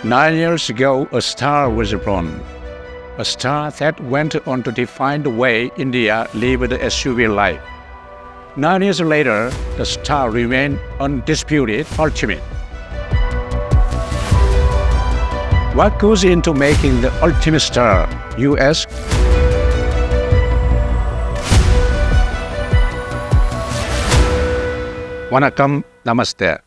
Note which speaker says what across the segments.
Speaker 1: 9 years ago, a star was born. A star that went on to define the way India lived the SUV life. 9 years later, the star remained undisputed, ultimate. What goes into making the ultimate star, you ask? Vanakkam, namaste.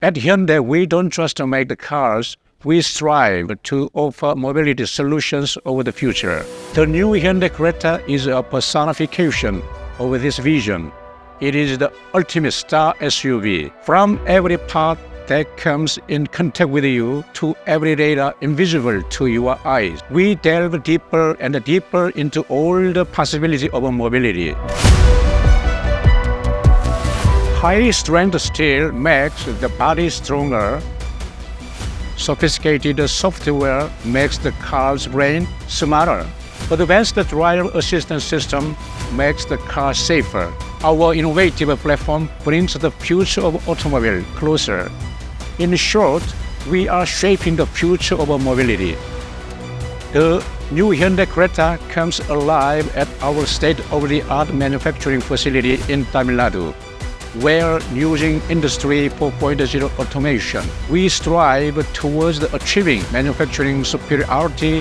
Speaker 1: At Hyundai, we don't just make the cars, we strive to offer mobility solutions over the future. The new Hyundai CRETA is a personification of this vision. It is the ultimate star SUV. From every part that comes in contact with you to every radar invisible to your eyes, we delve deeper and deeper into all the possibilities of mobility. High-strength steel makes the body stronger. Sophisticated software makes the car's brain smarter. Advanced driver assistance system makes the car safer. Our innovative platform brings the future of automobile closer. In short, we are shaping the future of mobility. The new Hyundai CRETA comes alive at our state-of-the-art manufacturing facility in Tamil Nadu, where using Industry 4.0 automation, we strive towards achieving manufacturing superiority.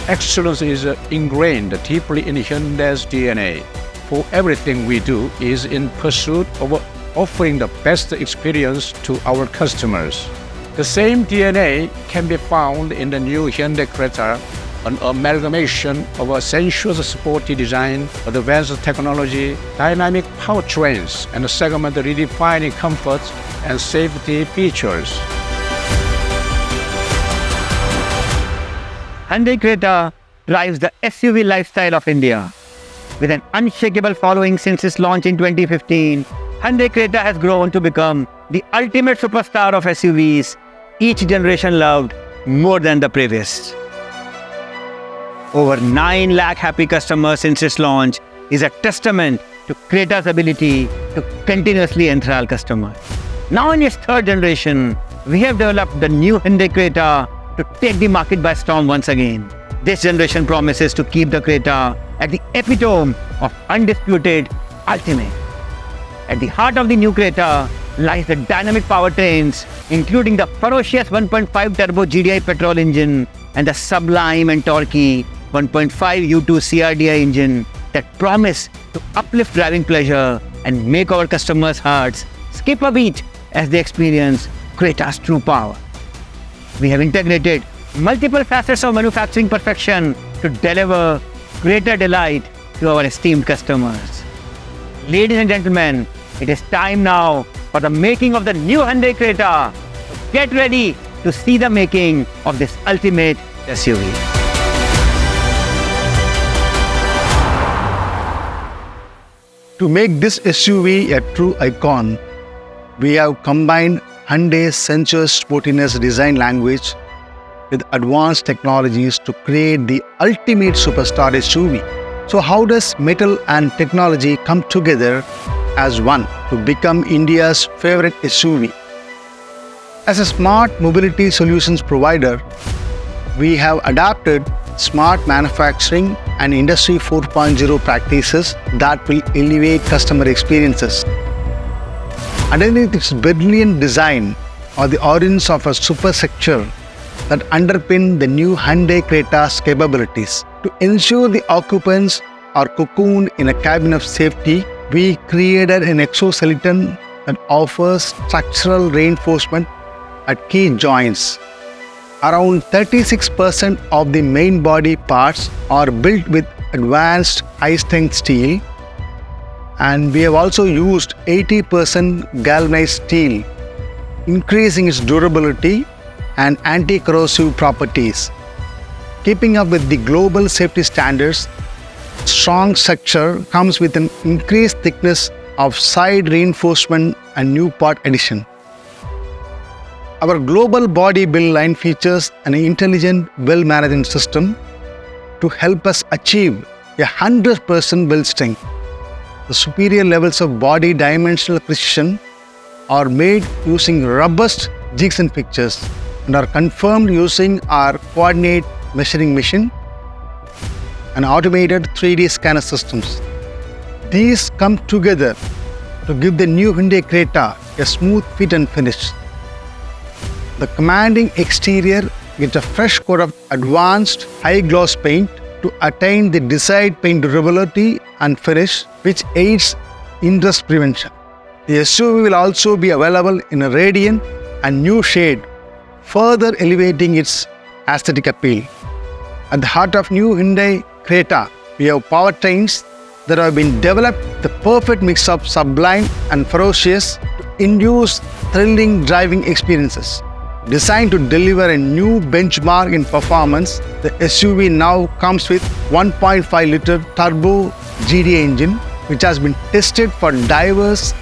Speaker 1: Excellence is ingrained deeply in Hyundai's DNA, for everything we do is in pursuit of offering the best experience to our customers. The same DNA can be found in the new Hyundai CRETA, an amalgamation of a sensuous sporty design, advanced technology, dynamic powertrains, and segment redefining comfort and safety features.
Speaker 2: Hyundai CRETA drives the SUV lifestyle of India. With an unshakable following since its launch in 2015, Hyundai CRETA has grown to become the ultimate superstar of SUVs, each generation loved more than the previous. Over 9 lakh happy customers since its launch is a testament to CRETA's ability to continuously enthrall customers. Now in its third generation, we have developed the new Hyundai CRETA to take the market by storm once again. This generation promises to keep the CRETA at the epitome of undisputed ultimate. At the heart of the new CRETA lies the dynamic powertrains, including the ferocious 1.5 turbo GDI petrol engine and the sublime and torquey 1.5 U2 CRDI engine that promise to uplift driving pleasure and make our customers' hearts skip a beat as they experience CRETA's true power. We have integrated multiple facets of manufacturing perfection to deliver greater delight to our esteemed customers. Ladies and gentlemen, it is time now for the making of the new Hyundai CRETA. Get ready to see the making of this ultimate SUV.
Speaker 3: To make this SUV a true icon, we have combined Hyundai's Sensuous Sportiness design language with advanced technologies to create the ultimate superstar SUV. So how does metal and technology come together as one to become India's favorite SUV? As a smart mobility solutions provider, we have adapted smart manufacturing and Industry 4.0 practices that will elevate customer experiences. Underneath its brilliant design are the origins of a superstructure that underpin the new Hyundai CRETA's capabilities. To ensure the occupants are cocooned in a cabin of safety, we created an exoskeleton that offers structural reinforcement at key joints. Around 36% of the main body parts are built with advanced high-strength steel, and we have also used 80% galvanized steel, increasing its durability and anti-corrosive properties. Keeping up with the global safety standards, strong structure comes with an increased thickness of side reinforcement and new part addition. Our global body build line features an intelligent well management system to help us achieve 100% build strength. The superior levels of body dimensional precision are made using robust jigs and fixtures and are confirmed using our coordinate measuring machine and automated 3D scanner systems. These come together to give the new Hyundai CRETA a smooth fit and finish. The commanding exterior gets a fresh coat of advanced high gloss paint to attain the desired paint durability and finish, which aids in rust prevention. The SUV will also be available in a radiant and new shade, further elevating its aesthetic appeal. At the heart of new Hyundai CRETA, we have powertrains that have been developed the perfect mix of sublime and ferocious to induce thrilling driving experiences. Designed to deliver a new benchmark in performance, the SUV now comes with 1.5-liter turbo GD engine, which has been tested for diverse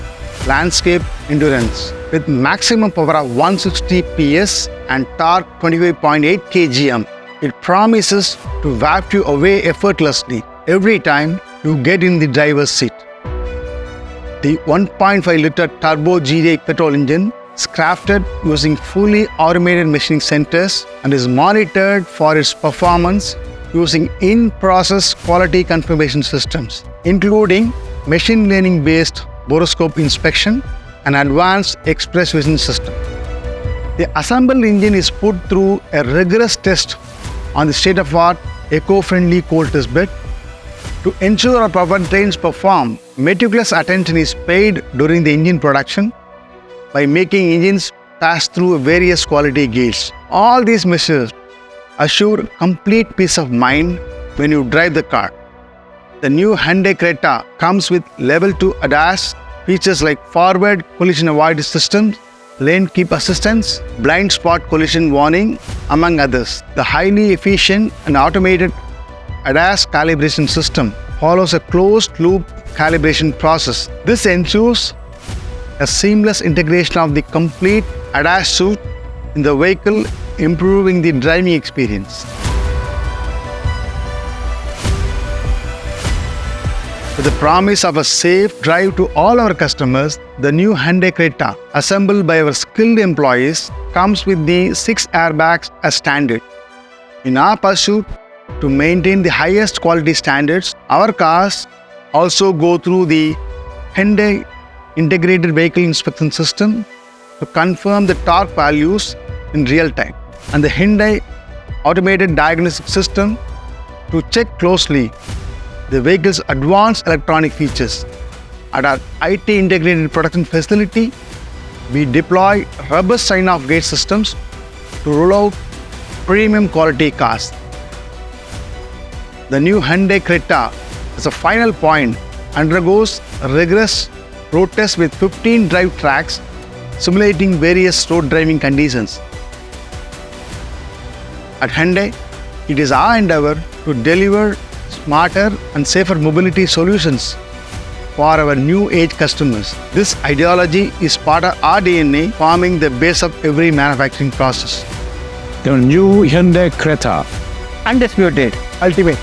Speaker 3: landscape endurance. With maximum power of 160 PS and torque 25.8 kgm, it promises to waft you away effortlessly every time you get in the driver's seat. The 1.5-liter turbo GD petrol engine is crafted using fully automated machining centers and is monitored for its performance using in-process quality confirmation systems, including machine learning-based boroscope inspection and advanced express vision system. The assembled engine is put through a rigorous test on the state-of-the-art eco-friendly cold test bed. To ensure our powertrains perform, meticulous attention is paid during the engine production by making engines pass through various quality gates. All these measures assure complete peace of mind when you drive the car. The new Hyundai CRETA comes with Level 2 ADAS features like forward collision avoidance systems, lane keep assistance, blind spot collision warning, among others. The highly efficient and automated ADAS calibration system follows a closed-loop calibration process. This ensures a seamless integration of the complete ADAS suite in the vehicle, improving the driving experience. With the promise of a safe drive to all our customers, the new Hyundai CRETA, assembled by our skilled employees, comes with the 6 airbags as standard. In our pursuit to maintain the highest quality standards, our cars also go through the Hyundai Integrated Vehicle Inspection System to confirm the torque values in real time, and the Hyundai Automated Diagnostic System to check closely the vehicle's advanced electronic features. At our IT integrated production facility, we deploy robust sign-off gate systems to roll out premium quality cars. The new Hyundai CRETA, as a final point, undergoes rigorous road tests with 15 drive tracks simulating various road driving conditions. At Hyundai, it is our endeavor to deliver smarter and safer mobility solutions for our new age customers. This ideology is part of our DNA, forming the base of every manufacturing process.
Speaker 1: The new Hyundai CRETA.
Speaker 2: Undisputed.
Speaker 3: Ultimate.